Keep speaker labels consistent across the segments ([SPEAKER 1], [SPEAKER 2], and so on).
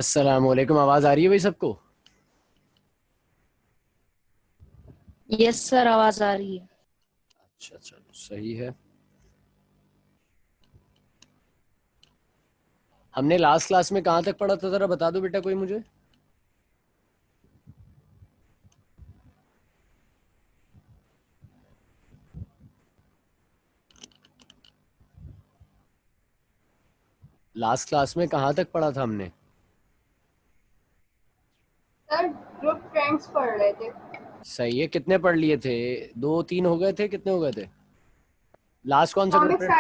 [SPEAKER 1] अस्सलाम वालेकुम। आवाज आ रही है भाई सबको?
[SPEAKER 2] यस सर, आवाज आ रही है।
[SPEAKER 1] अच्छा चलो सही है। हमने लास्ट क्लास में कहाँ तक पढ़ा था, जरा बता दो बेटा कोई मुझे। लास्ट क्लास में कहाँ तक पढ़ा था हमने?
[SPEAKER 3] सर ग्रुप ट्रेंड्स पढ़ रहे थे।
[SPEAKER 1] सही है। कितने पढ़ लिए थे? दो तीन हो गए थे? कितने हो गए थे? लास्ट कौन सा ग्रुप
[SPEAKER 3] एटॉमिक
[SPEAKER 1] है?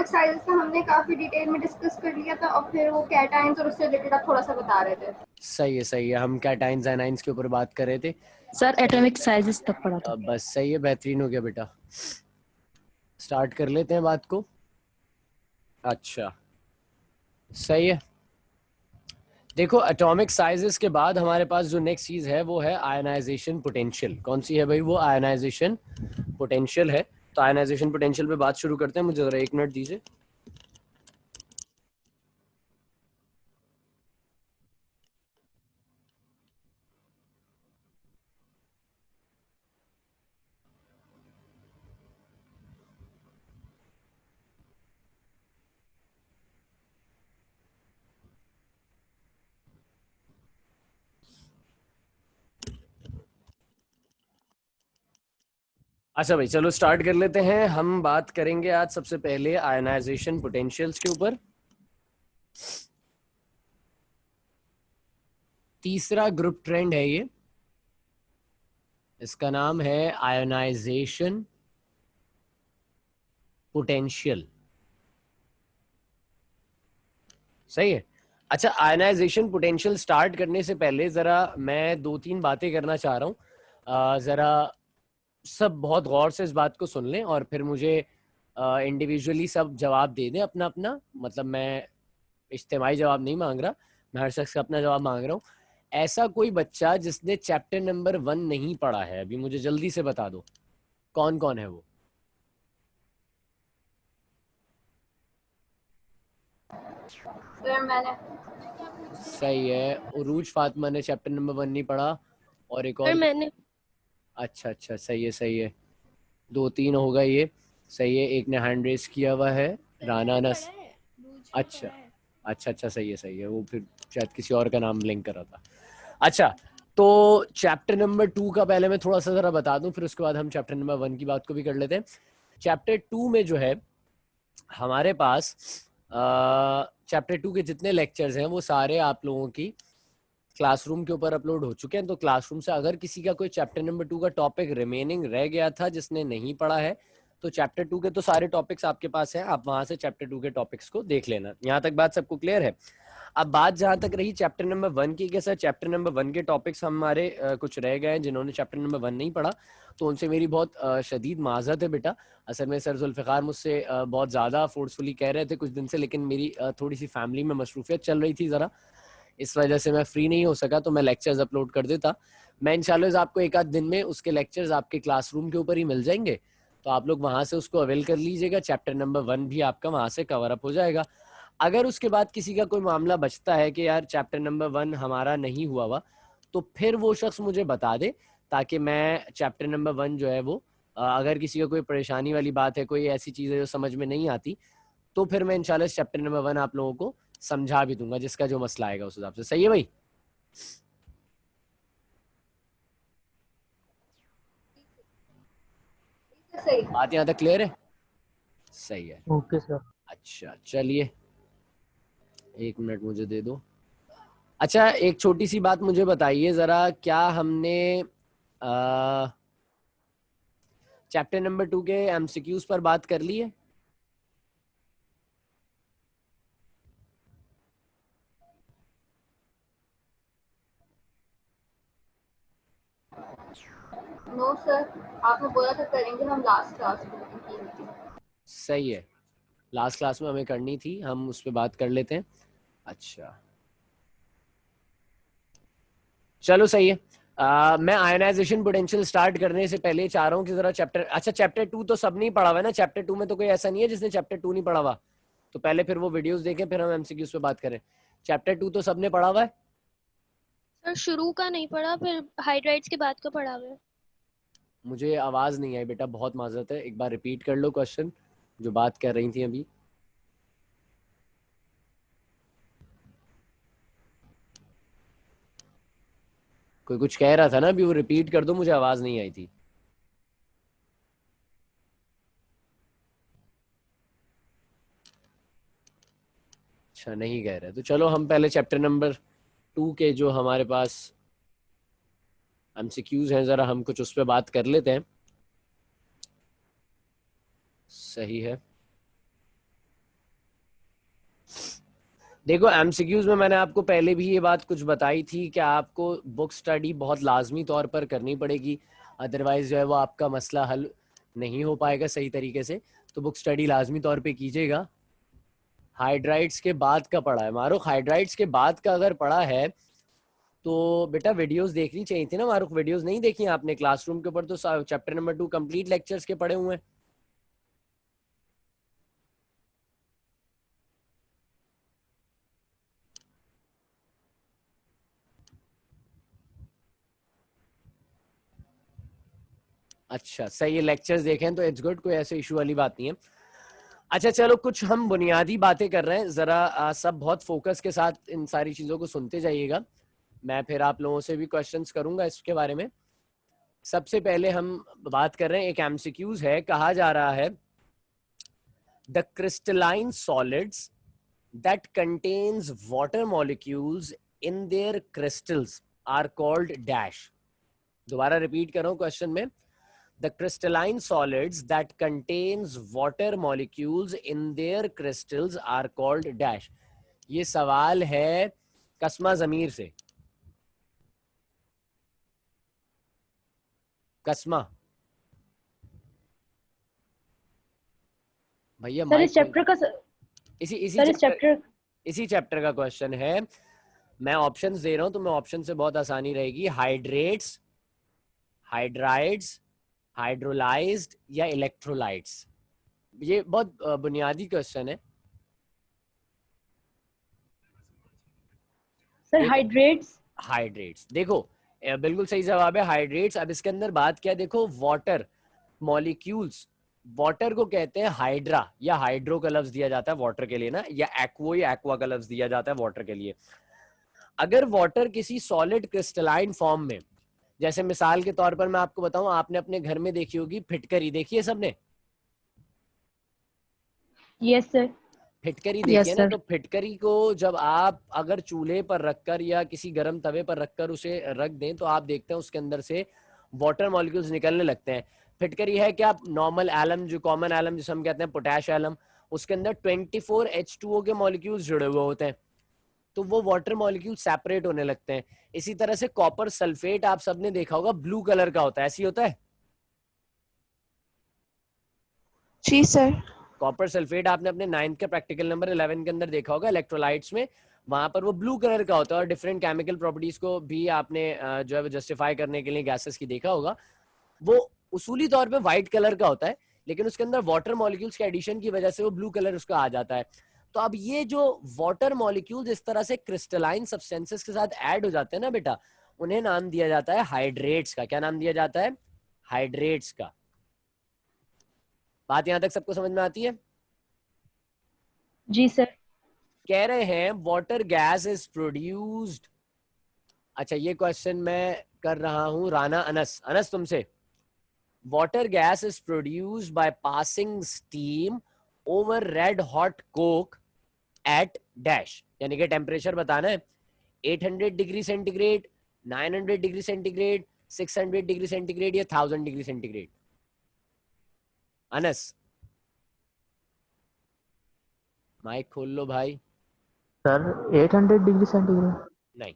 [SPEAKER 3] साइजेस का हमने काफी डिटेल में डिस्कस कर लिया था और फिर वो कैटाइंस और उससे रिलेटेड आप थोड़ा सा बता रहे थे।
[SPEAKER 1] सही है सही है। हम कैटाइंस एनाइंस के ऊपर बात कर रहे थे।
[SPEAKER 2] सर एटॉमिक साइजेस तक पढ़ा था।
[SPEAKER 1] बस सही है, बेहतरीन हो गया बेटा। स्टार्ट कर लेते हैं बात को। अच्छा सही है। देखो, एटॉमिक साइजेस के बाद हमारे पास जो नेक्स्ट चीज है वो है आयनाइजेशन पोटेंशियल। कौन सी है भाई? वो आयनाइजेशन पोटेंशियल है। तो आयनाइजेशन पोटेंशियल पे बात शुरू करते हैं। मुझे जरा 1 मिनट दीजिए। अच्छा भाई चलो स्टार्ट कर लेते हैं। हम बात करेंगे आज सबसे पहले आयनाइजेशन पोटेंशियल्स के ऊपर। तीसरा ग्रुप ट्रेंड है ये। इसका नाम है आयनाइजेशन पोटेंशियल। सही है। अच्छा, आयनाइजेशन पोटेंशियल स्टार्ट करने से पहले जरा मैं 2-3 बातें करना चाह रहा हूँ। जरा सब बहुत गौर से इस बात को सुन लें और फिर मुझे इंडिविजुअली सब जवाब दे दें अपना अपना। मतलब मैं इज्तिमाई जवाब नहीं मांग रहा, मैं हर शख्स का अपना जवाब मांग रहा हूँ। ऐसा कोई बच्चा जिसने चैप्टर नंबर 1 नहीं पढ़ा है अभी, मुझे जल्दी से बता दो कौन कौन है वो।
[SPEAKER 3] सर मैंने।
[SPEAKER 1] सही है। उरूज फातिमा ने चैप्टर नंबर 1 नहीं पढ़ा। और एक
[SPEAKER 2] सर
[SPEAKER 1] और?
[SPEAKER 2] मैंने।
[SPEAKER 1] अच्छा अच्छा सही है सही है। 2-3 होगा ये। सही है। एक ने हैंड रेस किया हुआ है, राना नस। अच्छा अच्छा अच्छा सही है सही है। वो फिर शायद किसी और का नाम लिंक कर रहा था। अच्छा, तो चैप्टर नंबर 2 का पहले मैं थोड़ा सा जरा बता दूं, फिर उसके बाद हम चैप्टर नंबर 1 की बात को भी कर लेते हैं। चैप्टर 2 में जो है हमारे पास चैप्टर 2 के जितने लेक्चर्स हैं वो सारे आप लोगों की क्लासरूम के ऊपर अपलोड हो चुके हैं। तो क्लासरूम से अगर किसी का कोई चैप्टर नंबर 2 का टॉपिक रिमेनिंग रह गया था जिसने नहीं पढ़ा है, तो चैप्टर 2 के तो सारे टॉपिक्स आपके पास हैं, आप वहां से चैप्टर 2 के टॉपिक्स को देख लेना। यहाँ तक बात सबको क्लियर है? अब बात जहां तक रही चैप्टर नंबर 1 की, सर चैप्टर नंबर 1 के टॉपिक्स हमारे कुछ रह गए हैं। जिन्होंने चैप्टर नंबर 1 नहीं पढ़ा तो उनसे मेरी बहुत शदीद माजरत है बेटा। असल में सर जुल्फ़िकार मुझसे बहुत ज़्यादा फोर्सफुली कह रहे थे कुछ दिन से, लेकिन मेरी थोड़ी सी फैमिली में मसरूफियत चल रही थी ज़रा, इस वजह से मैं फ्री नहीं हो सका। तो मैं लेक्चर्स अपलोड कर देता। मैं इंशाल्लाह आपको एक आध दिन में उसके लेक्चर्स आपके क्लासरूम के ऊपर ही मिल जाएंगे, तो आप लोग वहां से उसको अवेल कर लीजिएगा। चैप्टर नंबर 1 भी आपका वहां से कवर अप हो जाएगा। अगर उसके बाद किसी का कोई मामला बचता है कि यार चैप्टर नंबर 1 हमारा नहीं हुआ हुआ, तो फिर वो शख्स मुझे बता दे, ताकि मैं चैप्टर नंबर 1 जो है वो अगर किसी का कोई परेशानी वाली बात है, कोई ऐसी चीज़ है जो समझ में नहीं आती, तो फिर मैं इंशाल्लाह चैप्टर नंबर 1 आप लोगों को समझा भी दूंगा, जिसका जो मसला आएगा उस हिसाब से। सही है भाई?
[SPEAKER 3] सही।
[SPEAKER 1] बात यहाँ तक क्लियर है? सही है।
[SPEAKER 4] Okay sir.
[SPEAKER 1] अच्छा चलिए 1 मिनट मुझे दे दो। अच्छा, एक छोटी सी बात मुझे बताइए जरा, क्या हमने चैप्टर नंबर 2 के एमसीक्यूज पर बात कर ली है?
[SPEAKER 3] नो सर, आपने बोला था करेंगे हम लास्ट क्लास में।
[SPEAKER 1] सही है, लास्ट क्लास में हमें करनी थी, हम उस पर बात कर लेते हैं। अच्छा चलो सही है। मैं आयनाइजेशन पोटेंशियल स्टार्ट करने से पहले चाह रहा हूँ कि जरा चैप्टर 2 तो सब नहीं पढ़ा हुआ है ना? चैप्टर 2 में तो कोई ऐसा नहीं है जिसने चैप्टर 2 नहीं पढ़ा हुआ। तो पहले फिर वो वीडियोस देखें, फिर हम एमसीक्यूज पे बात करें। चैप्टर 2 तो सबने पढ़ा हुआ है।
[SPEAKER 4] सर शुरू का नहीं पढ़ा, फिर हाइड्राइड्स के बाद का पढ़ा हुआ है।
[SPEAKER 1] मुझे आवाज नहीं आई बेटा, बहुत माजरत है, एक बार रिपीट कर लो क्वेश्चन जो बात कर रही थी अभी। कोई कुछ कह रहा था ना अभी, वो रिपीट कर दो, मुझे आवाज नहीं आई थी। अच्छा नहीं कह रहे, तो चलो हम पहले चैप्टर नंबर 2 के जो हमारे पास एमसीक्यूज हैं जरा हम कुछ उस पर बात कर लेते हैं। सही है। देखो एमसीक्यूज में मैंने आपको पहले भी ये बात कुछ बताई थी कि आपको बुक स्टडी बहुत लाजमी तौर पर करनी पड़ेगी, अदरवाइज जो है वो आपका मसला हल नहीं हो पाएगा सही तरीके से। तो बुक स्टडी लाजमी तौर पे कीजिएगा। हाइड्राइड्स के बाद का पढ़ा है मारूख, हाइड्राइड्स के बाद का अगर पढ़ा है तो बेटा वीडियोस देखनी चाहिए थी ना मारूख, वीडियोस नहीं देखी आपने क्लासरूम के ऊपर, तो चैप्टर नंबर 2 कंप्लीट लेक्चर्स के पढ़े हुए हैं। अच्छा सही है, लेक्चर्स देखें तो इट्स गुड, कोई ऐसे इशू वाली बात नहीं है। अच्छा चलो कुछ हम बुनियादी बातें कर रहे हैं, जरा सब बहुत फोकस के साथ इन सारी चीजों को सुनते जाइएगा। मैं फिर आप लोगों से भी क्वेश्चंस करूंगा इसके बारे में। सबसे पहले हम बात कर रहे हैं, एक एमसीक्यूज है, कहा जा रहा है the crystalline solids that contains water molecules in their crystals are called dash. दोबारा रिपीट कर रहा हूं क्वेश्चन में, the crystalline solids that contains water molecules in their crystals are called dash। ये सवाल है कस्मा जमीर से। कस्मा भैया
[SPEAKER 2] सर इस चैप्टर का
[SPEAKER 1] इसी चैप्टर का क्वेश्चन है। मैं ऑप्शंस दे रहा हूं तो मैं ऑप्शन से बहुत आसानी रहेगी। हाइड्रेट्स, हाइड्राइड्स, हाइड्रोलाइज्ड या इलेक्ट्रोलाइट्स। ये बहुत बुनियादी क्वेश्चन है
[SPEAKER 2] सर। हाइड्रेट्स,
[SPEAKER 1] हाइड्रेट्स देखो बिल्कुल सही जवाब है हाइड्रेट्स। अब इसके अंदर बात क्या, देखो वाटर मॉलिक्यूल्स, वाटर को कहते हैं हाइड्रा या हाइड्रो का लफ्ज दिया जाता है वाटर के लिए ना, या एक्वो या एक्वा का लफ्ज दिया जाता है वाटर के लिए। अगर वाटर किसी सॉलिड क्रिस्टलाइन फॉर्म में, जैसे मिसाल के तौर पर मैं आपको बताऊं, आपने अपने घर में देखी होगी फिटकरी, देखी है सबने?
[SPEAKER 2] Yes sir.
[SPEAKER 1] फिटकरी देखी है ना, तो फिटकरी को जब आप अगर चूल्हे पर रखकर या किसी गर्म तवे पर रखकर उसे रख दें तो आप देखते हैं उसके अंदर से वाटर मॉलिक्यूल्स निकलने लगते हैं। फिटकरी है क्या नॉर्मल एलम, जो कॉमन एलम जिसे हम कहते हैं पोटैश एलम, उसके अंदर 24 H2O के मॉलिक्यूल्स जुड़े हुए होते हैं, तो वो वाटर मॉलिक्यूल सेपरेट होने लगते हैं। इसी तरह से कॉपर सल्फेट आप सबने देखा होगा ब्लू कलर का होता है, ऐसी होता है?
[SPEAKER 5] जी सर।
[SPEAKER 1] कॉपर सल्फेट आपने अपने 9th के प्रैक्टिकल नंबर 11 के अंदर देखा होगा इलेक्ट्रोलाइट्स में, वहां पर वो ब्लू कलर का होता है और डिफरेंट केमिकल प्रॉपर्टीज को भी आपने जो है वो जस्टिफाई करने के लिए गैसेस की देखा होगा। वो उसूली तौर पे व्हाइट कलर का होता है, लेकिन उसके अंदर वाटर मॉलिक्यूल्स के एडिशन की वजह से वो ब्लू कलर उसका आ जाता है। तो अब ये जो वाटर मॉलिक्यूल्स इस तरह से क्रिस्टलाइन सब्सटेंसेस के साथ ऐड हो जाते हैं ना बेटा, उन्हें नाम दिया जाता है हाइड्रेट्स का। क्या नाम दिया जाता है? हाइड्रेट्स का। बात यहां तक सबको समझ में आती है?
[SPEAKER 2] जी सर।
[SPEAKER 1] कह रहे हैं वाटर गैस इज प्रोड्यूस्ड। अच्छा ये क्वेश्चन मैं कर रहा हूं राना अनस तुमसे। Water gas is produced by passing steam over red hot coke at dash, यानी कि टेम्परेचर बताना है 800 degree centigrade, 900 degree centigrade, 600 degree centigrade या 1000 डिग्री सेंटीग्रेड। अनस माइक खोल लो भाई।
[SPEAKER 6] Sir 800 degree centigrade?
[SPEAKER 1] नहीं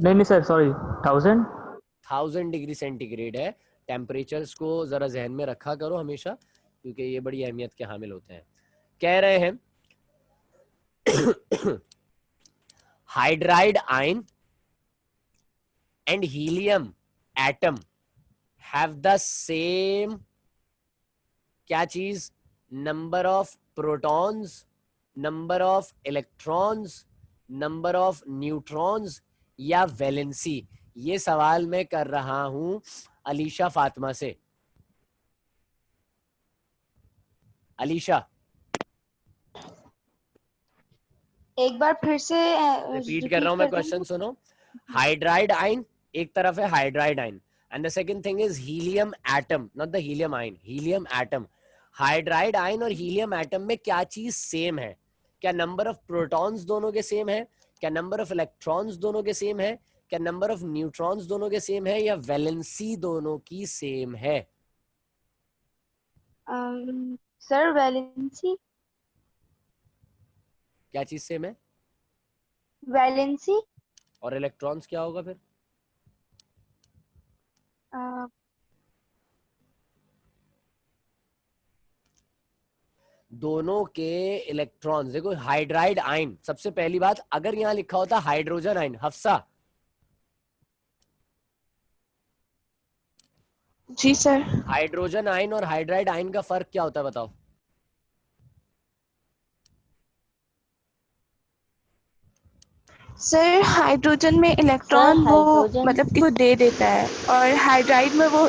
[SPEAKER 6] नहीं सर सॉरी, 1000।
[SPEAKER 1] 1000 डिग्री सेंटीग्रेड है। टेम्परेचर्स को जरा जहन में रखा करो हमेशा, क्योंकि ये बड़ी अहमियत के हामिल होते हैं। कह रहे हैं hydride ion and helium atom have the same क्या चीज, number of protons, number of electrons number of neutrons या वैलेंसी? ये सवाल मैं कर रहा हूं अलीशा फातिमा से। अलीशा,
[SPEAKER 5] एक बार फिर से
[SPEAKER 1] रिपीट कर रहा
[SPEAKER 5] रिपीट
[SPEAKER 1] हूं मैं,
[SPEAKER 5] कर
[SPEAKER 1] क्वेश्चन
[SPEAKER 5] देंगे।
[SPEAKER 1] सुनो। हाइड्राइड आइन एक तरफ है, हाइड्राइड आइन, and the second thing is helium atom, not the helium आइन, हीलियम एटम। हाइड्राइड आइन और हीलियम एटम में क्या चीज सेम है? क्या नंबर ऑफ प्रोटॉन्स दोनों के सेम है? क्या नंबर ऑफ इलेक्ट्रॉन्स दोनों के सेम है? क्या नंबर ऑफ न्यूट्रॉन्स दोनों के सेम है? या वैलेंसी दोनों की सेम है?
[SPEAKER 5] Sir valency.
[SPEAKER 1] क्या चीज सेम है?
[SPEAKER 5] वैलेंसी।
[SPEAKER 1] और इलेक्ट्रॉन्स क्या होगा फिर? दोनों के इलेक्ट्रॉन्स देखो। हाइड्राइड आइन, सबसे पहली बात, अगर यहां लिखा होता हाइड्रोजन आइन, हफ्सा,
[SPEAKER 5] जी सर।
[SPEAKER 1] हाइड्रोजन आइन और हाइड्राइड आइन का फर्क क्या होता है बताओ?
[SPEAKER 5] सर हाइड्रोजन में
[SPEAKER 2] सर
[SPEAKER 5] इलेक्ट्रॉन वो
[SPEAKER 2] हाइड्रोजन
[SPEAKER 5] मतलब कि वो दे देता है, और हाइड्राइड में वो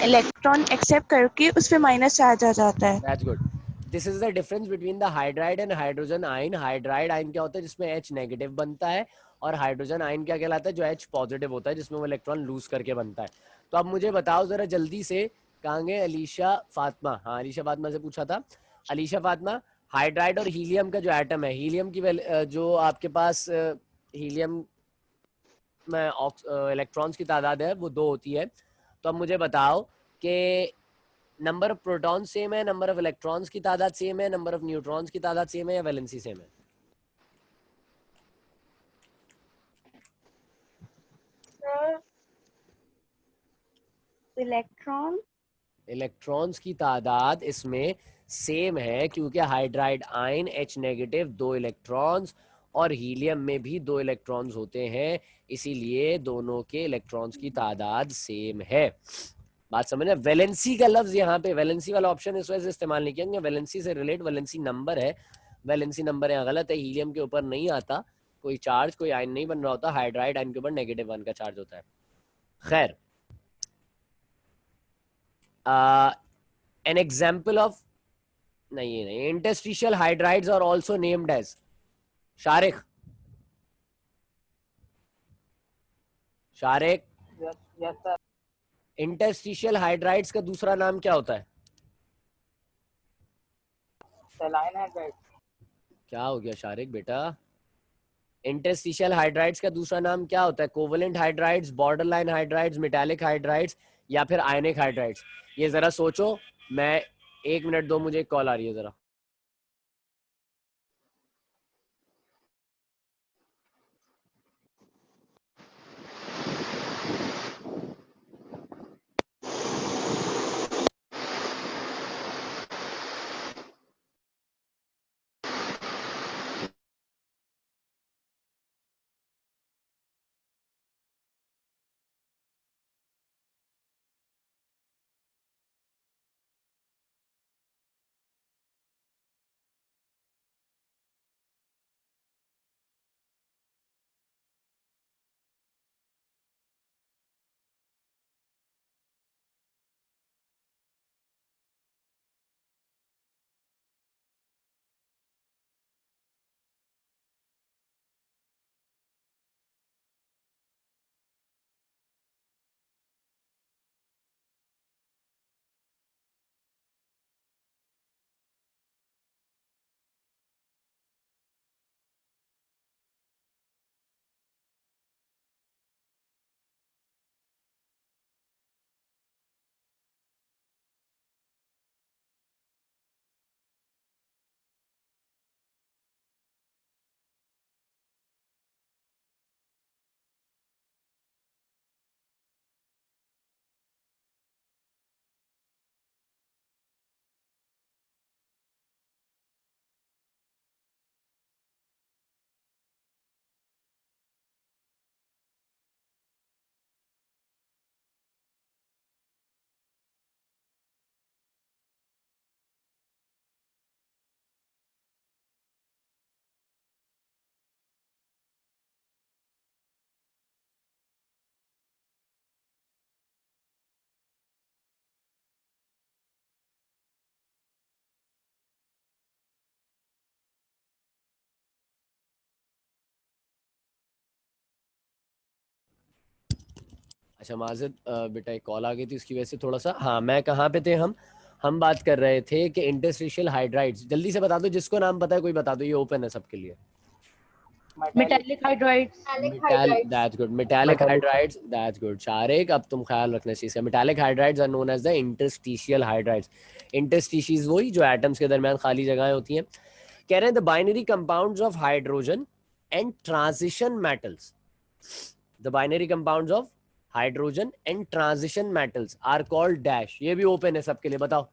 [SPEAKER 5] इलेक्ट्रॉन एक्सेप्ट करके उस पे माइनस चार्ज आ जाता है।
[SPEAKER 1] That's good. This is the difference between the hydride and hydrogen आइन। हाइड्राइड आइन क्या होता है? जिसमें H नेगेटिव बनता है। और हाइड्रोजन आइन क्या कहलाता है? जो H पॉजिटिव होता है, जिसमें वो इलेक्ट्रॉन लूज करके बनता है। तो अब मुझे बताओ जरा जल्दी से, कहाँ गए अलीशा फातिमा? हाँ, अलीशा फातिमा से पूछा था। अलीशा फातिमा, हाइड्राइड और हीलियम का जो एटम है, हीलियम की जो आपके पास हीलियम में इलेक्ट्रॉन्स की तादाद है वो 2 होती है। तो अब मुझे बताओ कि नंबर ऑफ प्रोटॉन सेम है, नंबर ऑफ इलेक्ट्रॉन्स की तादाद सेम है, नंबर ऑफ न्यूट्रॉन्स की तादाद सेम है, या वैलेंसी सेम है?
[SPEAKER 5] इलेक्ट्रॉन।
[SPEAKER 1] इलेक्ट्रॉन्स की तादाद इसमें सेम है, क्योंकि हाइड्राइड आइन H नेगेटिव 2 इलेक्ट्रॉन्स, और हीलियम में भी 2 इलेक्ट्रॉन्स होते हैं, इसीलिए दोनों के इलेक्ट्रॉन्स की तादाद सेम है। बात समझे? वैलेंसी का लफ्ज यहाँ पे, वैलेंसी वाला ऑप्शन इस वजह से इस्तेमाल नहीं किया, वैलेंसी से रिलेट वैलेंसी नंबर है। वैलेंसी नंबर यहाँ गलत है, हीलियम के ऊपर नहीं आता कोई चार्ज, कोई आयन नहीं बन रहा होता, हाइड्राइड आयन के ऊपर -1 का चार्ज होता है। खैर, एन एग्जाम्पल ऑफ, नहीं नहीं, interstitial hydrides are also named as, Shariq, Shariq,
[SPEAKER 6] yes sir.
[SPEAKER 1] Interstitial hydrides का दूसरा नाम क्या होता है?
[SPEAKER 6] Saline hydride.
[SPEAKER 1] क्या हो गया शारिक बेटा? इंटरस्टिशियल हाइड्राइड्स का दूसरा नाम क्या होता है? Covalent hydrides, borderline hydrides, metallic hydrides, या फिर आयनिक हाइड्राइड्स? ये जरा सोचो। मैं 1 मिनट दो, मुझे कॉल आ रही है जरा। अच्छा माजिद बेटा एक कॉल आ गई थी उसकी वजह से थोड़ा सा, हाँ मैं कहाँ पे थे हम बात कर रहे थे कि इंटरस्टिशियल हाइड्राइड्स, जल्दी से बता दो, जिसको नाम पता है कोई बता दो, ये ओपन है सबके लिए।
[SPEAKER 6] Metallic
[SPEAKER 2] metallic hydrides.
[SPEAKER 3] Metallic
[SPEAKER 1] metal
[SPEAKER 3] hydrides.
[SPEAKER 1] That's good, metallic
[SPEAKER 6] metallic
[SPEAKER 1] hydrides that's good. Shariq अब तुम ख्याल रखना इस चीज का, metallic hydrides are known as the interstitial hydrides. Interstices वही जो एटम्स के दरमियान खाली जगहें होती हैं। कह रहे हैं the binary compounds of hydrogen and transition metals, the binary compounds of hydrogen and transition metals are called dash. ये भी ओपन है सबके लिए, बताओ।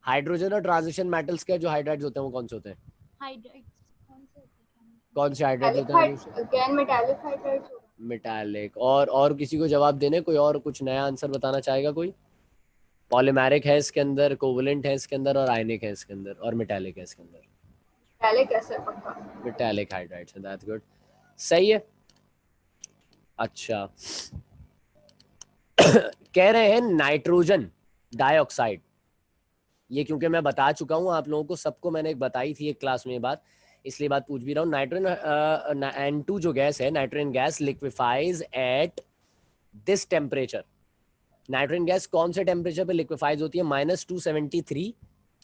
[SPEAKER 1] हाइड्रोजन और ट्रांजिशन मेटल्स के जो हाइड्राइड्स होते हैं वो कौन से होते हैं? कौन से हाइड्राइड्स होते हैं?
[SPEAKER 3] Again metallic hydrides होगा.
[SPEAKER 1] मेटालिक। और किसी को जवाब देने, कोई और कुछ नया आंसर बताना चाहेगा कोई? पॉलीमेरिक है इसके अंदर, कोवलेंट है इसके अंदर, और आयनिक है इसके अंदर, और मेटालिक है इसके अंदर।
[SPEAKER 3] Metallic ऐसे पक्का.
[SPEAKER 1] मेटालिक हाइड्राइड्स, दैट्स गुड, सही है। अच्छा कह रहे हैं नाइट्रोजन डाइऑक्साइड, ये क्योंकि मैं बता चुका हूं आप लोगों को, सबको मैंने एक बताई थी एक क्लास में ये बात, इसलिए बात पूछ भी रहा हूँ। नाइट्रोजन N2 जो गैस है, nitrogen gas liquefies at this temperature. Nitrogen gas कौन से टेम्परेचर पे लिक्विफाइज होती है? -273,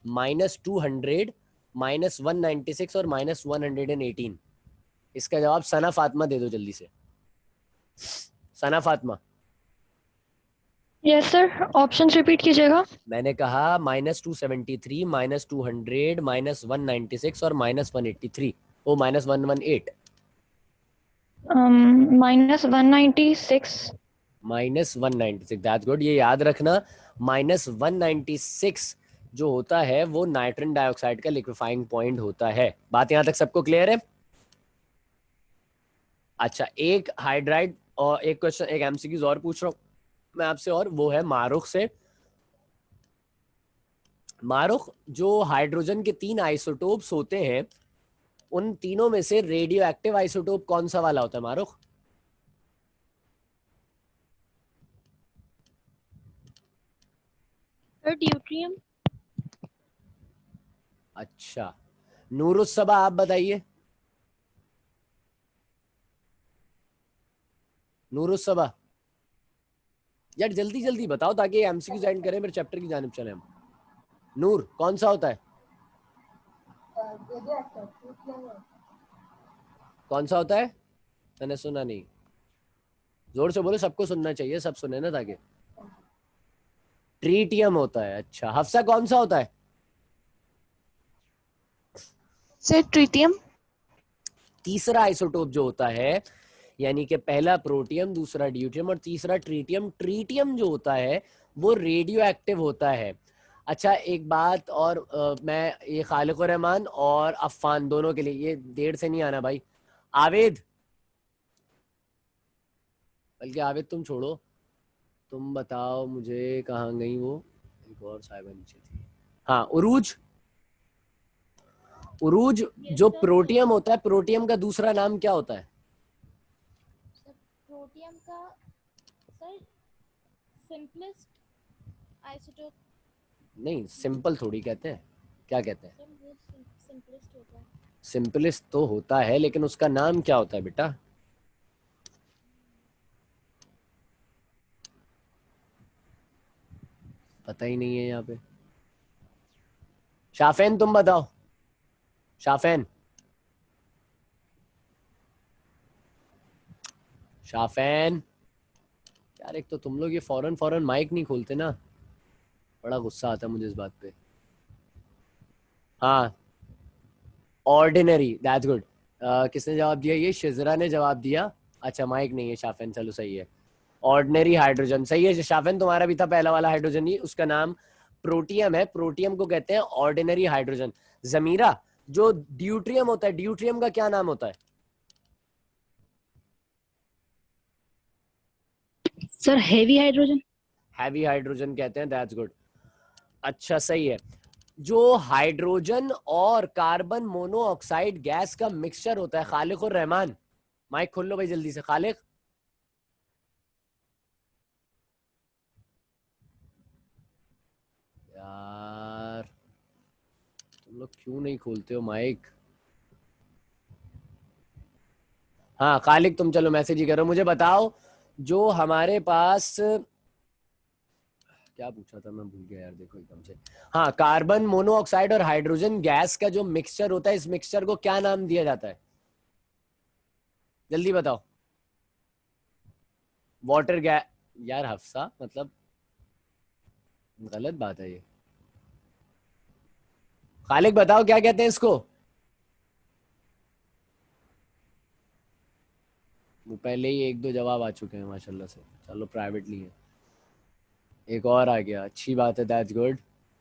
[SPEAKER 1] -200, -196 और -118। इसका जवाब सना फातिमा दे दो जल्दी से। Sana Fatima.
[SPEAKER 4] Yes sir, options repeat कीजिएगा।
[SPEAKER 1] मैंने कहा -273, -200, -196 और -183, ओ -118।
[SPEAKER 4] -196।
[SPEAKER 1] -196, दैट्स गुड, ये याद रखना। -196 जो होता है वो नाइट्रोजन डाइऑक्साइड का लिक्विफाइंग पॉइंट होता है। बात यहां तक सबको क्लियर है? अच्छा एक हाइड्राइड और एक क्वेश्चन, एक एमसीक्यूज और पूछ रहा हूँ मैं आपसे, और वो है मारुख से। मारुख, जो हाइड्रोजन के 3 आइसोटोप्स होते हैं उन तीनों में से रेडियो एक्टिव आइसोटोप कौन सा वाला होता है मारुख?
[SPEAKER 4] Sir deuterium.
[SPEAKER 1] अच्छा नूरुस्सबा आप बताइए। नूरुस्सबा यार जल्दी जल्दी बताओ ताकि एमसीक्यू एंड करें फिर चैप्टर की जानिब चले हम। नूर कौन सा होता है? कौन सा होता है? मैंने सुना नहीं, जोर से बोलो, सबको सुनना चाहिए, सब सुने ना ताकि। ट्रीटियम होता है। अच्छा हफ्सा कौन सा होता है?
[SPEAKER 5] Sir tritium.
[SPEAKER 1] तीसरा आइसोटोप जो होता है, यानी कि पहला प्रोटियम, दूसरा ड्यूटियम और तीसरा ट्रीटियम। ट्रीटियम जो होता है वो रेडियो एक्टिव होता है। अच्छा एक बात और मैं ये खालिक रहमान और अफ़ान दोनों के लिए, ये देर से नहीं आना भाई। आवेद, बल्कि आवेद तुम छोड़ो, तुम बताओ मुझे कहाँ गई वो, एक और साहिबा नीचे थी। हाँ उरूज। उरूज जो प्रोटियम होता है, प्रोटियम का दूसरा नाम क्या होता है?
[SPEAKER 7] प्रोटियम का सर सिंपलेस्ट आइसोटोप।
[SPEAKER 1] नहीं सिंपल थोड़ी कहते हैं, क्या कहते हैं?
[SPEAKER 7] सर वो सिंपलेस्ट होता है।
[SPEAKER 1] सिंपलेस्ट तो होता है लेकिन उसका नाम क्या होता है बेटा? पता ही नहीं है यहाँ पे। शाफेन तुम बताओ, शाफेन। शाफेन यार, एक तो तुम लोग ये फौरन फौरन माइक नहीं खोलते ना, बड़ा गुस्सा आता है मुझे इस बात पे। हाँ ऑर्डिनरी, दैट्स गुड। किसने जवाब दिया? ये शिजरा ने जवाब दिया। अच्छा माइक नहीं है शाफेन, चलो सही है। ऑर्डिनरी हाइड्रोजन सही है शाफेन, तुम्हारा भी था पहला वाला हाइड्रोजन ही, उसका नाम प्रोटियम है। प्रोटियम को कहते हैं ऑर्डिनरी हाइड्रोजन। जमीरा जो ड्यूट्रियम होता है, ड्यूट्रियम का क्या नाम होता है?
[SPEAKER 2] Sir heavy hydrogen.
[SPEAKER 1] Heavy hydrogen कहते हैं, दैट्स गुड। अच्छा सही है। जो हाइड्रोजन और कार्बन मोनोऑक्साइड गैस का मिक्सचर होता है, खालिक और रहमान, माइक खोल लो भाई जल्दी से। खालिक, यार तुम लोग क्यों नहीं खोलते हो माइक? हाँ खालिक तुम चलो मैसेज ही करो, मुझे बताओ जो हमारे पास क्या पूछा था मैं भूल गया यार, देखो एकदम से। हाँ, कार्बन मोनोऑक्साइड और हाइड्रोजन गैस का जो मिक्सचर होता है, इस मिक्सचर को क्या नाम दिया जाता है? जल्दी बताओ। वाटर गैस यार, हफ्सा मतलब गलत बात है ये। खालिक बताओ क्या कहते हैं इसको? वो पहले ही एक दो जवाब आ चुके हैं माशाल्लाह से, चलो प्राइवेटली है। एक और आ गया, अच्छी बात है, दैट्स गुड,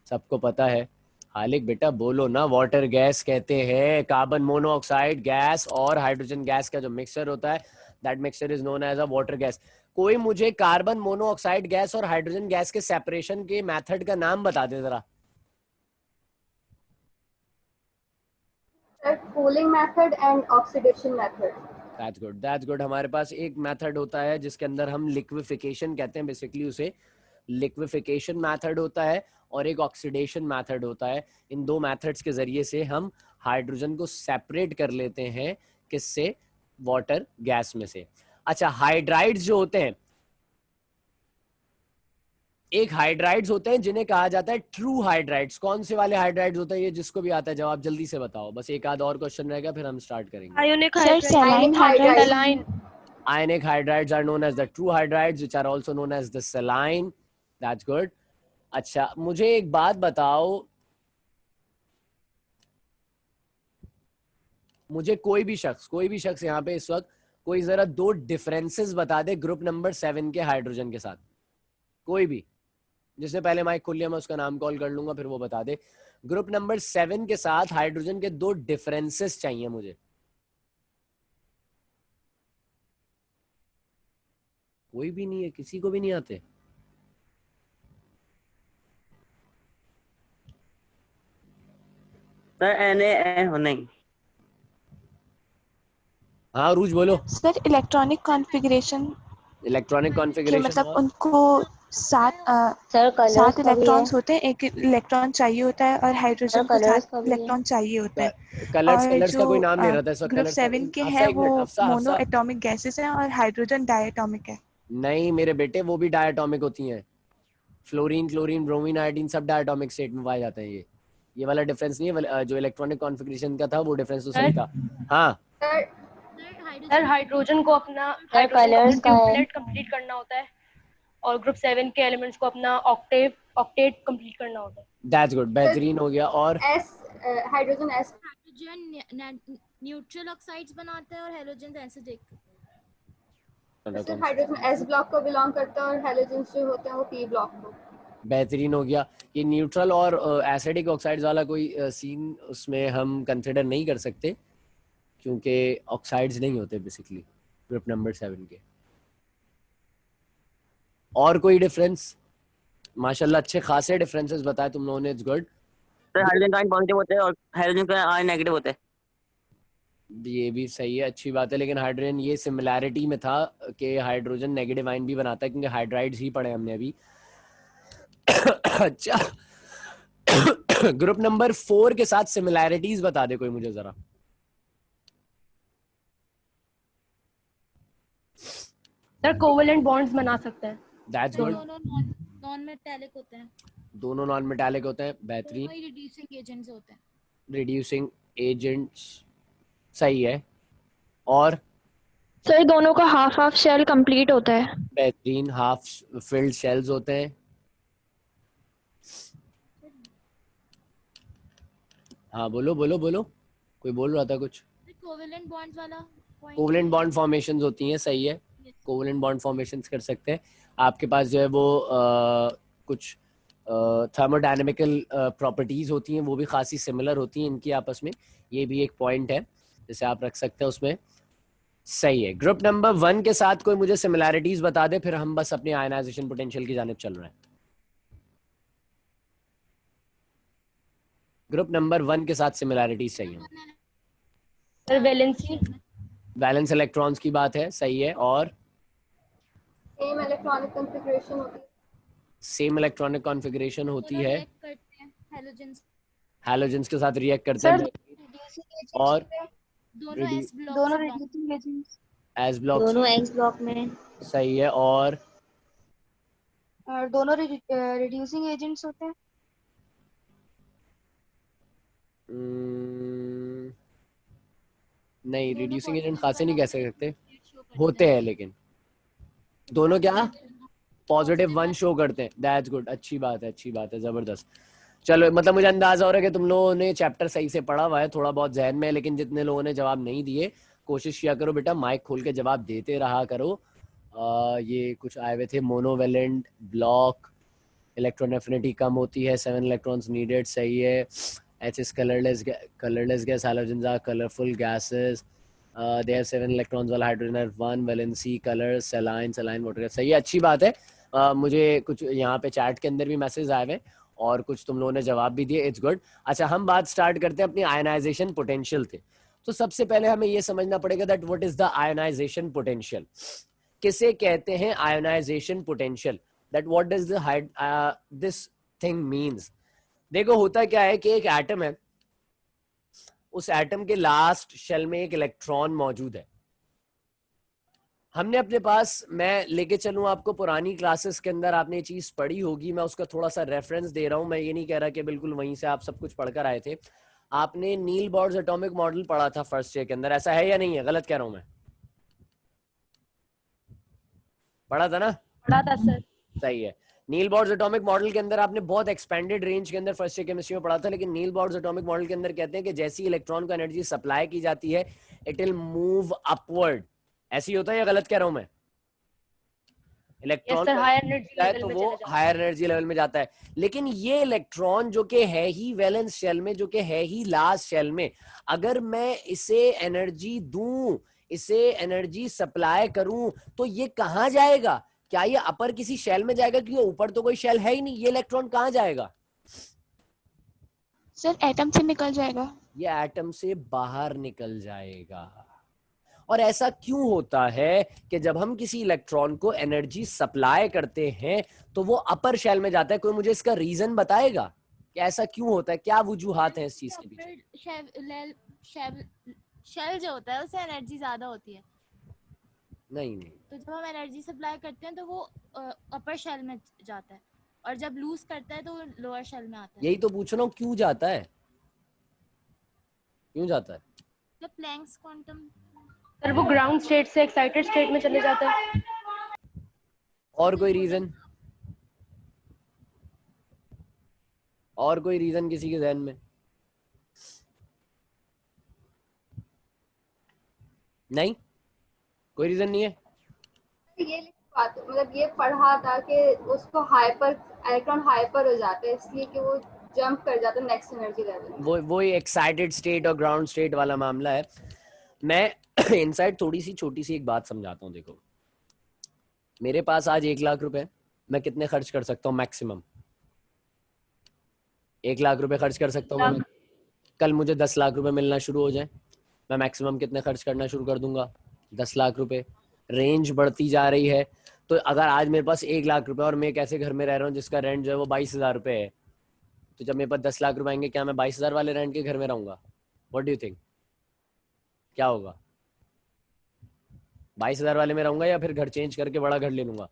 [SPEAKER 1] सबको पता है। खालिक बेटा बोलो ना, वाटर गैस कहते हैं कार्बन मोनोऑक्साइड गैस और हाइड्रोजन गैस का जो मिक्सचर होता है, that mixture is known as a water gas. कोई मुझे कार्बन मोनोऑक्साइड गैस और हाइड्रोजन गैस के सेपरेशन के मेथड का नाम बता दे जरा।
[SPEAKER 3] Cooling method and oxidation method.
[SPEAKER 1] That's good, that's good. हमारे पास एक मेथड होता है जिसके अंदर हम लिक्विफिकेशन कहते हैं, बेसिकली उसे लिक्विफिकेशन मेथड होता है, और एक ऑक्सीडेशन मेथड होता है। इन दो मेथड्स के जरिए से हम हाइड्रोजन को सेपरेट कर लेते हैं, किससे? वाटर गैस में से। अच्छा, हाइड्राइड्स जो होते हैं, एक हाइड्राइड्स होते हैं जिन्हें कहा जाता है ट्रू हाइड्राइड्स। कौन से वाले हाइड्राइड्स होते हैं ये? जिसको भी आता है जवाब जल्दी से बताओ, बस एक आध और क्वेश्चन रहेगा फिर हम स्टार्ट करेंगे।
[SPEAKER 4] Ionic
[SPEAKER 5] sir
[SPEAKER 4] hydride,
[SPEAKER 5] saline hydride.
[SPEAKER 4] saline,
[SPEAKER 1] Ionic hydrides are known as the true hydrides, which are also known as the saline. That's good. अच्छा, मुझे एक बात बताओ, मुझे कोई भी शख्स यहाँ पे इस वक्त कोई जरा दो डिफरेंसेस बता दे ग्रुप नंबर 7 के हाइड्रोजन के साथ। कोई भी, जिसने पहले माइक खोल लिया मैं उसका नाम कॉल कर लूंगा, फिर वो बता दे। ग्रुप नंबर 7 के साथ हाइड्रोजन के दो डिफरेंसेस चाहिए मुझे। कोई भी नहीं है, किसी को भी नहीं आते?
[SPEAKER 6] सर नहीं।
[SPEAKER 1] हाँ रूज बोलो।
[SPEAKER 5] सर इलेक्ट्रॉनिक कॉन्फ़िगरेशन
[SPEAKER 1] इलेक्ट्रॉनिक
[SPEAKER 5] कि
[SPEAKER 1] कॉन्फ़िगरेशन
[SPEAKER 5] मतलब
[SPEAKER 1] और
[SPEAKER 5] उनको सात
[SPEAKER 8] सर कलर्स
[SPEAKER 5] सात
[SPEAKER 8] का भी है।
[SPEAKER 5] इलेक्ट्रॉन्स होते हैं, एक इलेक्ट्रॉन चाहिए होता है, और हाइड्रोजन को
[SPEAKER 8] कलर्स का
[SPEAKER 5] 7
[SPEAKER 8] भी है।
[SPEAKER 5] इलेक्ट्रॉन चाहिए होता है।
[SPEAKER 1] कलर्स
[SPEAKER 5] और
[SPEAKER 1] का
[SPEAKER 5] जो
[SPEAKER 1] कोई नाम नहीं रहता इस वक्त।
[SPEAKER 5] ग्रुप
[SPEAKER 1] कलर्स
[SPEAKER 5] 7 के
[SPEAKER 1] हफ्सा,
[SPEAKER 5] हैं
[SPEAKER 1] एक
[SPEAKER 5] वो
[SPEAKER 1] minute, Hafsa
[SPEAKER 5] mono
[SPEAKER 1] Hafsa.
[SPEAKER 5] Atomic gases हैं, और हाइड्रोजन डायटॉमिक है।
[SPEAKER 1] नहीं मेरे बेटे, वो भी डायटॉमिक होती हैं। फ्लोरीन, क्लोरीन, ब्रोमीन, आयोडीन सब डायटॉमिक स्टेट में पाए जाते हैं। ये वाला डिफरेंस नहीं है, जो इलेक्ट्रॉनिक कॉन्फ़िगरेशन का था वो डिफरेंस तो सही था। हाँ
[SPEAKER 4] सर हाइड्रोजन को अपना
[SPEAKER 8] सर कलर्स का है।
[SPEAKER 4] ट्यूबलेट कंप्लीट करना होता है, और ग्रुप 7 के एलिमेंट्स को अपना ऑक्टेट कंप्लीट करना होता है।
[SPEAKER 1] दैट्स गुड, बेहतरीन हो गया। और
[SPEAKER 3] S hydrogen S
[SPEAKER 7] hydrogen neutral oxides बनाते हैं और halogen acidic.
[SPEAKER 3] Hydrogen S block को बिलोंग करता है और हेलोजन जो होते हैं वो पी ब्लॉक को।
[SPEAKER 1] बेहतरीन हो गया। ये न्यूट्रल और एसिडिक ऑक्साइड्स वाला कोई सीन उसमें हम कंसिडर नहीं कर सकते, क्योंकि ऑक्साइड्स नहीं होते बेसिकली ग्रुप नंबर 7 के। और कोई डिफरेंस? माशाल्लाह अच्छे खासे डिफरेंसेस बताए तुम लोगों ने, इट्स गुड।
[SPEAKER 6] सर हाइड्रोजन का आयन पॉजिटिव होते हैं और हाइड्रोजन का आयन नेगेटिव होते हैं।
[SPEAKER 1] ये भी सही है, अच्छी बात है। लेकिन हाइड्रोजन ये सिमिलैरिटी में था कि हाइड्रोजन नेगेटिव आयन भी बनाता है, क्योंकि हाइड्राइड्स ही पढ़े हमने अभी। अच्छा, ग्रुप नंबर 4 के साथ सिमिलैरिटीज बता दे कोई मुझे जरा।
[SPEAKER 4] सर कोवेलेंट बॉन्ड्स बना सकते हैं।
[SPEAKER 1] That's good.
[SPEAKER 7] दोनों नॉन मेटालिक होते हैं।
[SPEAKER 1] दोनों नॉन मेटालिक होते हैं, बेहतरीन।
[SPEAKER 7] दोनों ही रिड्यूसिंग एजेंट्स होते हैं।
[SPEAKER 1] रिड्यूसिंग एजेंट्स, सही है। और
[SPEAKER 4] सर दोनों का हाफ हाफ शेल कंप्लीट होता है।
[SPEAKER 1] बेहतरीन, हाफ फिल्ड शेल्स होते हैं। हाँ बोलो बोलो बोलो, कोई बोल रहा था कुछ।
[SPEAKER 7] कोवेलेंट बॉन्ड्स वाला point
[SPEAKER 1] कोवलेंट बॉन्ड फॉर्मेशंस होती हैं, सही है। कोवलेंट बॉन्ड फॉर्मेशंस कर सकते हैं। आपके पास जो है वो कुछ थर्मोडायनेमिकल प्रॉपर्टीज होती हैं, वो भी खासी सिमिलर होती हैं इनकी आपस में। ये भी एक पॉइंट है जिसे आप रख सकते हैं उसमें, सही है। ग्रुप नंबर 1 के साथ कोई मुझे सिमिलैरिटीज बता दे, फिर हम बस अपने आयनाइजेशन पोटेंशियल की जानिब चल रहे हैं। ग्रुप नंबर 1 के साथ सिमिलैरिटीज चाहिए।
[SPEAKER 4] सर वैलेंसी,
[SPEAKER 1] वैलेंस इलेक्ट्रॉन्स की बात है, सही है। और
[SPEAKER 3] सेम इलेक्ट्रॉनिक कॉन्फ़िगरेशन होती है।
[SPEAKER 1] सेम इलेक्ट्रॉनिक कॉन्फ़िगरेशन होती है,
[SPEAKER 7] react करते हैं हेलोजेंस।
[SPEAKER 1] हैलोजेंस के साथ रिएक्ट करते हैं। और
[SPEAKER 7] दोनों एस ब्लॉक
[SPEAKER 2] दोनों
[SPEAKER 7] से belong
[SPEAKER 2] reducing agents.
[SPEAKER 1] S block
[SPEAKER 8] दोनों एक्स ब्लॉक में।
[SPEAKER 1] सही है। और
[SPEAKER 3] दोनों रिड्यूसिंग एजेंट्स होते हैं।
[SPEAKER 1] नहीं,
[SPEAKER 7] दोनों
[SPEAKER 1] रिड्यूसिंग एजेंट
[SPEAKER 7] पॉजिटिव
[SPEAKER 1] खासे नहीं
[SPEAKER 7] वाला
[SPEAKER 1] कह सकते, होते हैं लेकिन दोनों क्या पॉजिटिव वन शो करते हैं। दैट्स गुड, अच्छी बात है, अच्छी बात है, जबरदस्त। चलो, मतलब मुझे अंदाजा हो रहा है कि तुम लोगों ने चैप्टर सही से पढ़ा हुआ है, थोड़ा बहुत जहन में है, लेकिन जितने लोगों ने जवाब नहीं दिए, कोशिश किया करो बेटा माइक खोल के जवाब देते रहा करो। ये कुछ आए हुए थे, मोनोवेलेंट ब्लॉक, इलेक्ट्रॉन एफिनिटी कम होती है, 7 इलेक्ट्रॉन्स नीडेड, सही है। H is colourless gas, halogens are colourful gases, they have 7 electrons वाला hydrogen have 1 valency, colour saline water, सही है, अच्छी बात है। मुझे कुछ यहाँ पे चैट के अंदर भी मैसेज आए हुए और कुछ तुम लोगों ने जवाब भी दिए, इट्स गुड। अच्छा, हम बात स्टार्ट करते हैं अपनी आयनाइजेशन पोटेंशियल थे। तो सबसे पहले हमें ये समझना पड़ेगा that what is the ionization potential. किसे कहते हैं ionization potential, that what does this thing means. देखो होता क्या है कि एक एटम है, उस एटम के लास्ट शेल में एक इलेक्ट्रॉन मौजूद है। हमने अपने पास, मैं लेके चलूं आपको पुरानी क्लासेस के अंदर, आपने ये चीज पढ़ी होगी, मैं उसका थोड़ा सा रेफरेंस दे रहा हूं, मैं ये नहीं कह रहा कि बिल्कुल वहीं से आप सब कुछ पढ़कर आए थे। आपने नील बोर्ड्स एटॉमिक मॉडल पढ़ा था फर्स्ट ईयर के अंदर, ऐसा है या नहीं है, गलत कह रहा हूं मैं? पढ़ा था ना?
[SPEAKER 4] पढ़ा था सर।
[SPEAKER 1] सही है। नील बोर्ड्स एटॉमिक मॉडल के अंदर आपने बहुत एक्सपेंडेड रेंज के अंदर फर्स्ट ईयर केमिस्ट्री में पढ़ा था, लेकिन नील बोर्ड्स एटॉमिक मॉडल के अंदर कहते हैं कि जैसी इलेक्ट्रॉन को एनर्जी सप्लाई की जाती है, इट विल मूव अपवर्ड। ऐसी होता है या गलत कह रहा हूं मैं? इलेक्ट्रॉन
[SPEAKER 4] हायर एनर्जी लेवल
[SPEAKER 1] तो
[SPEAKER 4] में
[SPEAKER 1] वो
[SPEAKER 4] चले जाते
[SPEAKER 1] हायर एनर्जी लेवल में जाता है, लेकिन ये इलेक्ट्रॉन जो कि है ही वैलेंस शेल में, जो कि है ही लास्ट शेल में, अगर मैं इसे एनर्जी दूं, इसे एनर्जी सप्लाई करूं, तो ये कहां जाएगा? क्या ये अपर किसी शेल में जाएगा? क्योंकि ऊपर तो कोई शेल है ही नहीं, ये इलेक्ट्रॉन कहां जाएगा?
[SPEAKER 5] सर एटम से निकल जाएगा।
[SPEAKER 1] ये एटम से बाहर निकल जाएगा। और ऐसा क्यों होता है कि जब हम किसी इलेक्ट्रॉन को एनर्जी सप्लाई करते हैं तो वो अपर शेल में जाता है? कोई मुझे इसका रीजन बताएगा कि ऐसा क्यों होता है, क्या वजूहात है इस चीज के पीछे?
[SPEAKER 7] शेल जो होता है उससे एनर्जी ज्यादा होती है,
[SPEAKER 1] नहीं,
[SPEAKER 7] तो जब हम एनर्जी सप्लाई करते हैं तो वो अपर शेल में जाता है, और जब लूज करता है तो वो लोअर शेल में आता है।
[SPEAKER 1] यही तो पूछ रहा हूँ, क्यों जाता है, क्यों जाता है?
[SPEAKER 7] मतलब प्लैंक्स क्वांटम।
[SPEAKER 4] सर वो ग्राउंड स्टेट से एक्साइटेड स्टेट में चले जाता है।
[SPEAKER 1] और कोई रीजन? और कोई रीजन किसी के जहन में? नहीं, कोई रीजन नहीं है।
[SPEAKER 3] ये बात मतलब ये पढ़ा था कि उसको हाइपर इलेक्ट्रॉन हाइपर हो जाता है, इसलिए कि वो जंप कर जाता है नेक्स्ट एनर्जी लेवल में।
[SPEAKER 1] वो एक्साइटेड स्टेट और ग्राउंड स्टेट वाला मामला है। मैं इनसाइड थोड़ी सी छोटी सी एक बात समझाता हूँ। देखो, मेरे पास आज 1 लाख रुपए, मैं कितने खर्च कर सकता हूँ मैक्सिमम? 1 लाख रुपए खर्च कर सकता हूँ मैं। कल मुझे 10 लाख रुपए मिलना शुरू हो जाए, मैं मैक्सिमम कितने खर्च करना शुरू कर दूंगा? 10 लाख रुपए। रेंज बढ़ती जा रही है, तो अगर आज मेरे पास 1 लाख रुपए और मैं एक ऐसे घर में रह रहा हूँ जिसका रेंट जो है वो 22,000 रुपए है, तो जब मेरे पास 10 लाख रुपए आएंगे, क्या मैं 22,000 वाले रेंट के घर में रहूंगा? व्हाट डू यू थिंक, क्या होगा? 22,000 वाले में रहूंगा या फिर घर चेंज करके बड़ा घर ले लूंगा?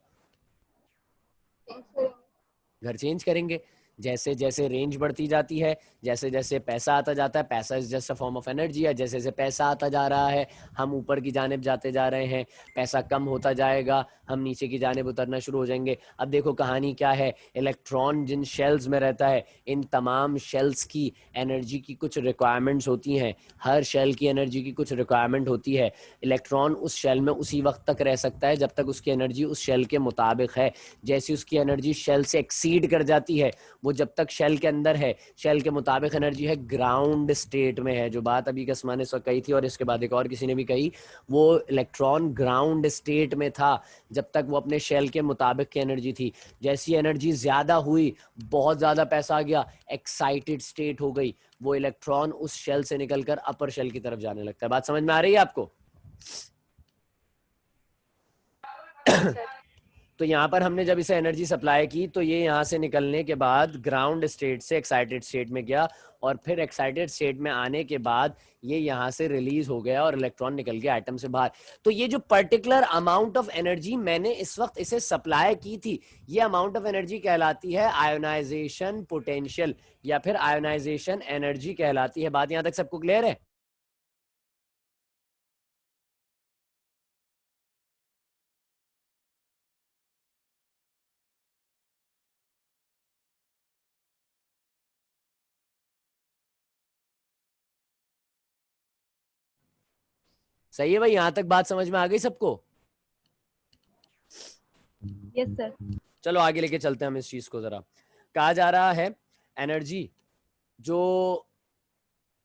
[SPEAKER 1] घर चेंज करेंगे। जैसे जैसे रेंज बढ़ती जाती है, जैसे जैसे पैसा आता जाता है, पैसा is just a form of energy है, जैसे जैसे पैसा आता जा रहा है हम ऊपर की जानिब जाते जा रहे हैं, पैसा कम होता जाएगा, हम नीचे की जानिब उतरना शुरू हो जाएंगे। अब देखो कहानी क्या है, इलेक्ट्रॉन जिन शेल्स में रहता है, इन तमाम शेल्स की एनर्जी की कुछ रिक्वायरमेंट्स होती हैं, हर शेल की एनर्जी की कुछ रिक्वायरमेंट होती है। इलेक्ट्रॉन उस शेल में उसी वक्त तक रह सकता है जब तक उसकी एनर्जी उस शेल के मुताबिक है। जैसे उसकी एनर्जी शेल से एक्सीड कर जाती है, वो जब तक शेल के अंदर है, शेल के मुताबिक एनर्जी है, ग्राउंड स्टेट में है। जो बात अभी कसमा ने कही थी और इसके बाद एक और किसी ने भी कही, वो इलेक्ट्रॉन ग्राउंड स्टेट में था जब तक वो अपने शेल के मुताबिक की एनर्जी थी। जैसी एनर्जी ज्यादा हुई, बहुत ज्यादा पैसा आ गया, एक्साइटेड स्टेट हो गई, वो इलेक्ट्रॉन उस शेल से निकलकर अपर शेल की तरफ जाने लगता है। बात समझ में आ रही है आपको? तो यहाँ पर हमने जब इसे एनर्जी सप्लाई की तो ये यहाँ से निकलने के बाद ग्राउंड स्टेट से एक्साइटेड स्टेट में गया, और फिर एक्साइटेड स्टेट में आने के बाद ये यहाँ से रिलीज हो गया और इलेक्ट्रॉन निकल गया एटम से बाहर। तो ये जो पर्टिकुलर अमाउंट ऑफ एनर्जी मैंने इस वक्त इसे सप्लाई की थी, ये अमाउंट ऑफ एनर्जी कहलाती है आयोनाइजेशन पोटेंशियल या फिर आयोनाइजेशन एनर्जी कहलाती है। बात यहाँ तक सबको क्लियर है? सही है भाई, यहां तक बात समझ में आ गई सबको?
[SPEAKER 3] Yes sir.
[SPEAKER 1] चलो आगे लेके चलते हैं हम इस चीज को। जरा कहा जा रहा है एनर्जी जो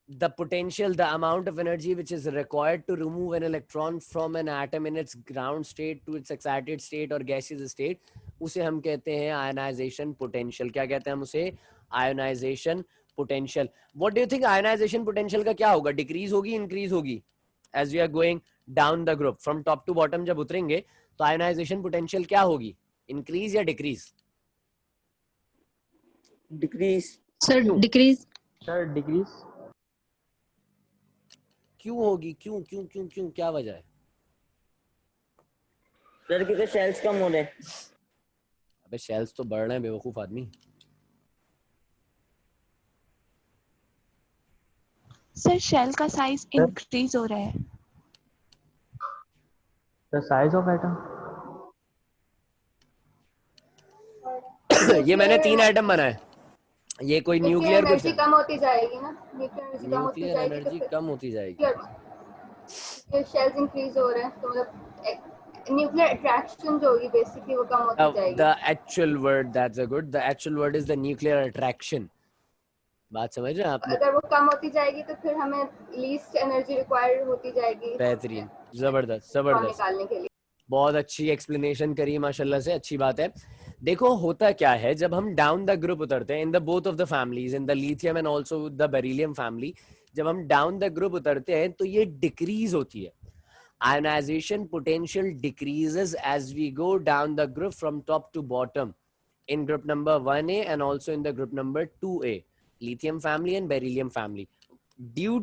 [SPEAKER 1] the potential, the amount of energy which is required to remove an electron from an atom in its ground state to its excited state or gaseous state, उसे हम कहते हैं ionization potential। क्या कहते हैं हम उसे? ionization potential। what do you think ionization potential का क्या होगा? डिक्रीज होगी, इंक्रीज होगी? as we are going down the group from top to bottom जब उतरेंगे तो ionization potential क्या होगी? इंक्रीज या decrease?
[SPEAKER 6] Decrease
[SPEAKER 2] sir decrease.
[SPEAKER 9] Sir decrease.
[SPEAKER 1] क्यों होगी? क्यों क्यों क्यों क्यों क्या वजह है?
[SPEAKER 6] सर क्योंकि सेल्स कम हो रहे हैं।
[SPEAKER 1] अबे शेल्स तो बढ़ रहे हैं बेवकूफ आदमी।
[SPEAKER 5] सर शेल का साइज इंक्रीज हो रहा है।
[SPEAKER 9] The size of atom.
[SPEAKER 1] ये मैंने 3 एटम बनाए। ये कोई न्यूक्लियर कुछ
[SPEAKER 3] एनर्जी
[SPEAKER 1] है?
[SPEAKER 3] कम होती जाएगी ना, न्यूक्लियर एनर्जी कम होती जाएगी
[SPEAKER 1] न्यूक्लियर
[SPEAKER 3] तो
[SPEAKER 1] एनर्जी
[SPEAKER 3] फिर
[SPEAKER 1] कम होती जाएगी।
[SPEAKER 3] शेल्स इंक्रीज हो रहे हैं तो मतलब न्यूक्लियर अट्रैक्शन जो होगी बेसिकली वो कम होती जाएगी।
[SPEAKER 1] The actual word, that's a good, the actual word is the nuclear attraction। बात समझ रहे हैं आप लोग?
[SPEAKER 3] अगर वो कम होती जाएगी तो फिर हमें लीस्ट एनर्जी रिक्वायर्ड होती जाएगी
[SPEAKER 1] बेहतरीन, जबरदस्त
[SPEAKER 3] इलेक्ट्रॉन
[SPEAKER 1] जबरदस्त,
[SPEAKER 3] निकालने के लिए।
[SPEAKER 1] बहुत अच्छी एक्सप्लेनेशन करी माशाल्लाह से, अच्छी बात है। देखो होता क्या है जब हम डाउन द ग्रुप उतरते हैं in the both of the families, in the lithium and also the beryllium family, जब हम डाउन द ग्रुप उतरते हैं तो ये डिक्रीज होती है। Ionization potential decreases as we go down the group from top to bottom in group number 1A and also in the group number 2A, lithium family and beryllium family, due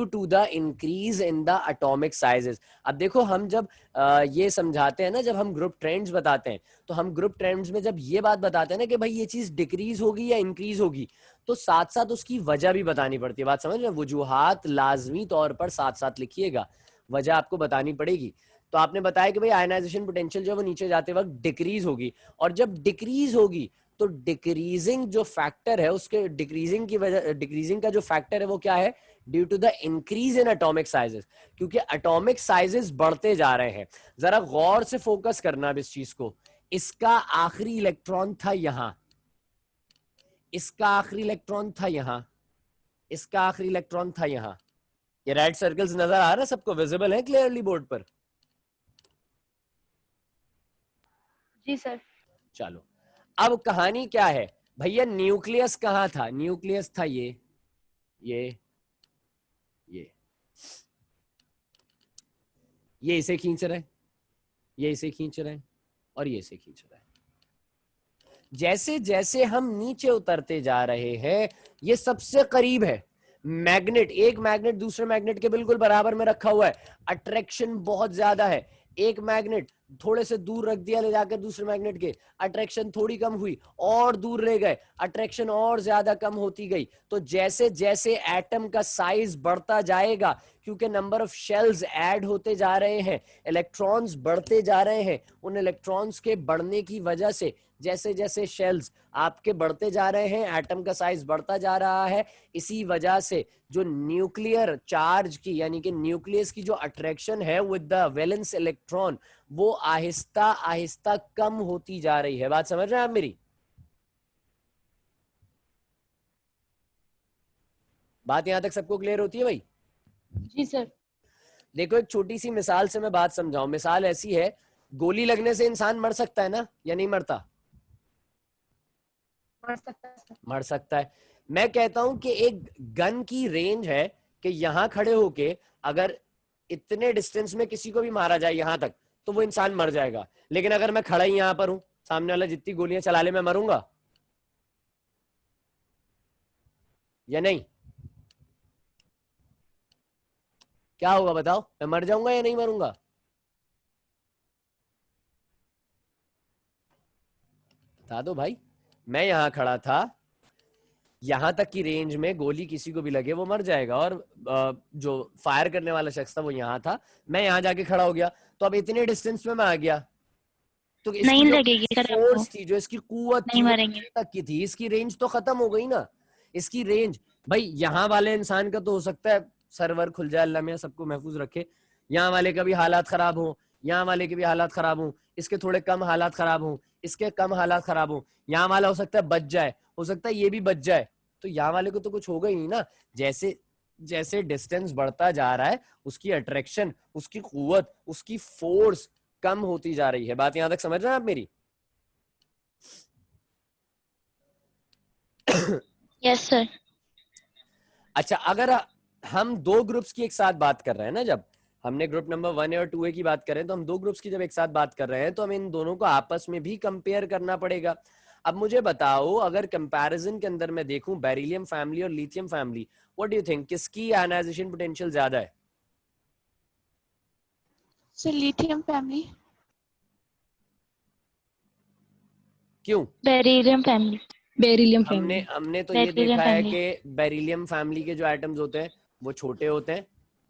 [SPEAKER 1] to the increase in the atomic sizes। अब देखो हम जब ये समझाते हैं ना, जब हम ग्रुप ट्रेंड्स बताते हैं तो हम ग्रुप ट्रेंड्स में जब ये बात बताते हैं ना कि भाई ये चीज डिक्रीज होगी या इंक्रीज होगी, तो साथ साथ उसकी वजह भी बतानी पड़ती है। बात समझ रहे हैं? वजूहात लाजमी तौर पर साथ साथ लिखिएगा, वजह आपको बतानी पड़ेगी। तो आपने बताया कि भाई आयनाइजेशन पोटेंशियल जो है वो नीचे जाते वक्त डिक्रीज होगी, और जब डिक्रीज होगी तो डिक्रीजिंग जो फैक्टर है उसके डिक्रीजिंग की वजह, डिक्रीजिंग का जो फैक्टर है वो क्या है? Due to the increase in atomic sizes, क्योंकि एटॉमिक साइजेस बढ़ते जा रहे हैं। जरा गौर से फोकस करना अब इस चीज को। इसका आखिरी इलेक्ट्रॉन था यहां, इसका आखिरी इलेक्ट्रॉन था यहां, इसका आखिरी इलेक्ट्रॉन था यहां। ये रेड सर्कल्स नजर आ रहा है सबको? विजिबल है क्लियरली बोर्ड पर?
[SPEAKER 4] जी सर।
[SPEAKER 1] चलो अब कहानी क्या है भैया? न्यूक्लियस कहां था? न्यूक्लियस था ये ये इसे खींच रहे हैं, ये इसे खींच रहे हैं, और ये इसे खींच रहे हैं। जैसे जैसे हम नीचे उतरते जा रहे हैं ये सबसे करीब है। मैग्नेट, एक मैग्नेट दूसरे मैग्नेट के बिल्कुल बराबर में रखा हुआ है, अट्रैक्शन बहुत ज्यादा है। एक मैग्नेट थोड़े से दूर रख दिया ले जाकर दूसरे मैग्नेट के, अट्रैक्शन थोड़ी कम हुई, और दूर रह गए, अट्रैक्शन और ज्यादा कम होती गई। तो जैसे जैसे एटम का साइज बढ़ता जाएगा, क्योंकि नंबर ऑफ शेल्स ऐड होते जा रहे हैं, इलेक्ट्रॉन्स बढ़ते जा रहे हैं, उन इलेक्ट्रॉन्स के बढ़ने की वजह से जैसे जैसे शेल्स आपके बढ़ते जा रहे हैं एटम का साइज बढ़ता जा रहा है। इसी वजह से जो न्यूक्लियर चार्ज की यानी कि न्यूक्लियस की जो अट्रैक्शन है विद द वैलेंस इलेक्ट्रॉन वो आहिस्ता आहिस्ता कम होती जा रही है। बात समझ रहे हैं आप मेरी? बात यहां तक सबको क्लियर होती है भाई?
[SPEAKER 7] जी सर।
[SPEAKER 1] देखो एक छोटी सी मिसाल से मैं बात समझाऊं। मिसाल ऐसी है, गोली लगने से इंसान मर सकता है ना या नहीं मरता? मर सकता है। मैं कहता हूं कि एक गन की रेंज है कि यहां खड़े होके अगर इतने डिस्टेंस में किसी को भी मारा जाए यहां तक, तो वो इंसान मर जाएगा। लेकिन अगर मैं खड़ा ही यहां पर हूं, सामने वाला जितनी गोलियां चला ले, मैं मरूंगा या नहीं? क्या होगा बताओ, मैं मर जाऊंगा या नहीं मरूंगा? बता दो भाई। मैं यहां खड़ा था, यहां तक की रेंज में गोली किसी को भी लगे वो मर जाएगा, और जो फायर करने वाला शख्स था वो यहां था, मैं यहां जाके खड़ा हो गया, तो अब इतने डिस्टेंस में मैं आ गया, तो इसकी
[SPEAKER 2] नहीं
[SPEAKER 1] जो
[SPEAKER 2] लगेगी सर आपको,
[SPEAKER 1] फोर्स थी, जो इसकी कुव्वत
[SPEAKER 2] नहीं
[SPEAKER 1] थी, वो
[SPEAKER 2] मरेंगे।
[SPEAKER 1] कहीं तक की थी, इसकी रेंज तो खत्म हो गई ना। इसकी रेंज भाई, यहाँ वाले इंसान का तो हो सकता है सर्वर खुल जाए, अल्लाह मियां सबको महफूज रखे, यहाँ वाले का भी हालात खराब हो, यहाँ वाले के भी हालात खराब हो, इसके थोड़े कम हालात खराब हो, इसके कम हालात खराब हो, यहाँ वाला हो सकता है बच जाए, हो सकता है ये भी बच जाए, तो यहाँ वाले को तो कुछ होगा ही नहीं ना। जैसे जैसे डिस्टेंस बढ़ता जा रहा है, उसकी अट्रैक्शन, उसकी कुव्वत, उसकी फोर्स कम होती जा रही है। बात यहां तक समझ रहे हैं आप मेरी?
[SPEAKER 2] Yes sir.
[SPEAKER 1] अच्छा, अगर हम दो ग्रुप्स की एक साथ बात कर रहे हैं ना, जब हमने ग्रुप नंबर 1A और 2A की बात करें, तो हम दो ग्रुप्स की जब एक साथ बात कर रहे हैं, तो हम इन दोनों को आपस में भी कंपेयर करना पड़ेगा। अब मुझे बताओ, अगर कंपैरिजन के अंदर मैं देखूं बेरिलियम फैमिली और lithium family, what do you think, किसकी आयनाइजेशन पोटेंशियल ज्यादा है?
[SPEAKER 5] Sir lithium family.
[SPEAKER 1] क्यों?
[SPEAKER 2] Beryllium family. बेरिलियम
[SPEAKER 1] हमने
[SPEAKER 2] फैमिली।
[SPEAKER 1] हमने तो ये
[SPEAKER 2] बेरिलियम
[SPEAKER 1] देखा है
[SPEAKER 2] फैमिली।
[SPEAKER 1] कि बेरिलियम फैमिली के जो एटम्स होते हैं वो छोटे होते हैं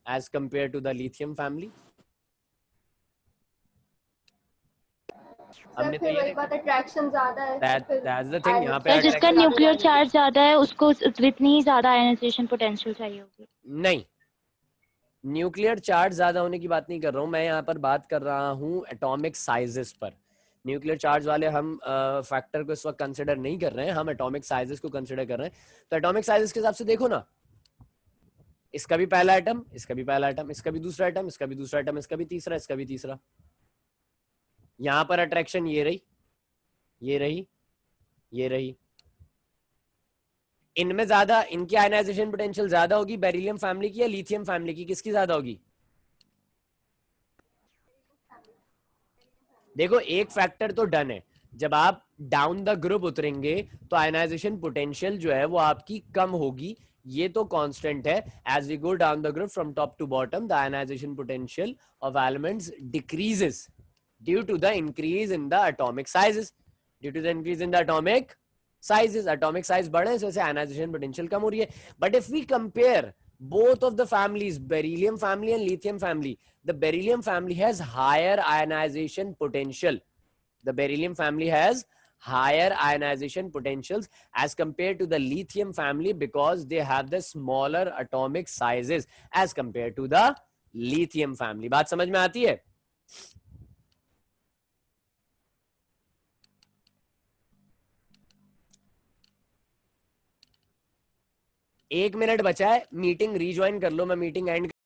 [SPEAKER 1] as compare to the lithium family.
[SPEAKER 3] Sir
[SPEAKER 1] हमने तो
[SPEAKER 3] फिर
[SPEAKER 1] ये
[SPEAKER 3] वही
[SPEAKER 1] देखा,
[SPEAKER 3] बात, अट्रैक्शन ज्यादा है तो फिर
[SPEAKER 1] that's the thing, यहाँ पे
[SPEAKER 2] सर जिसका
[SPEAKER 1] attraction
[SPEAKER 2] न्यूक्लियर चार्ज ज्यादा है उसको जितनी ही ज्यादा आयनाइजेशन पोटेंशियल चाहिए होगी।
[SPEAKER 1] नहीं, न्यूक्लियर चार्ज ज्यादा होने की बात नहीं कर रहा हूँ मैं, यहाँ पर बात कर रहा हूँ एटॉमिक साइजेस पर। न्यूक्लियर चार्ज वाले हम फैक्टर को इस वक्त कंसिडर नहीं कर रहे हैं, हम एटॉमिक साइजेस को कंसिडर कर रहे हैं। तो एटॉमिक साइजेस के हिसाब से देखो ना, इसका भी पहला एटम, इसका भी पहला एटम, इसका भी दूसरा एटम, इसका भी दूसरा एटम, इसका भी तीसरा, इसका भी तीसरा। यहाँ पर अट्रैक्शन ये रही, ये रही, ये रही। इनमें ज्यादा, इनकी आयनाइजेशन पोटेंशियल ज्यादा होगी बेरिलियम फैमिली की या लिथियम फैमिली की, किसकी ज्यादा होगी? देखो एक फैक्टर तो डन है, जब आप डाउन द ग्रुप उतरेंगे तो आयनाइजेशन पोटेंशियल जो है वो आपकी कम होगी, ये तो कांस्टेंट है। As we go down the group from top to bottom, the ionization potential of elements decreases due to the increase in the atomic sizes, due to the increase in the atomic sizes, atomic size बढ़े जैसे ionization potential कम हो रही है। But if we compare both of the families, beryllium family and lithium family, the beryllium family has higher ionization potential. The beryllium family has higher ionization potentials as compared to the lithium family because they have the smaller atomic sizes as compared to the lithium family. बात समझ में आती है? एक minute बचा है, meeting rejoin कर लो, मैं मीटिंग एंड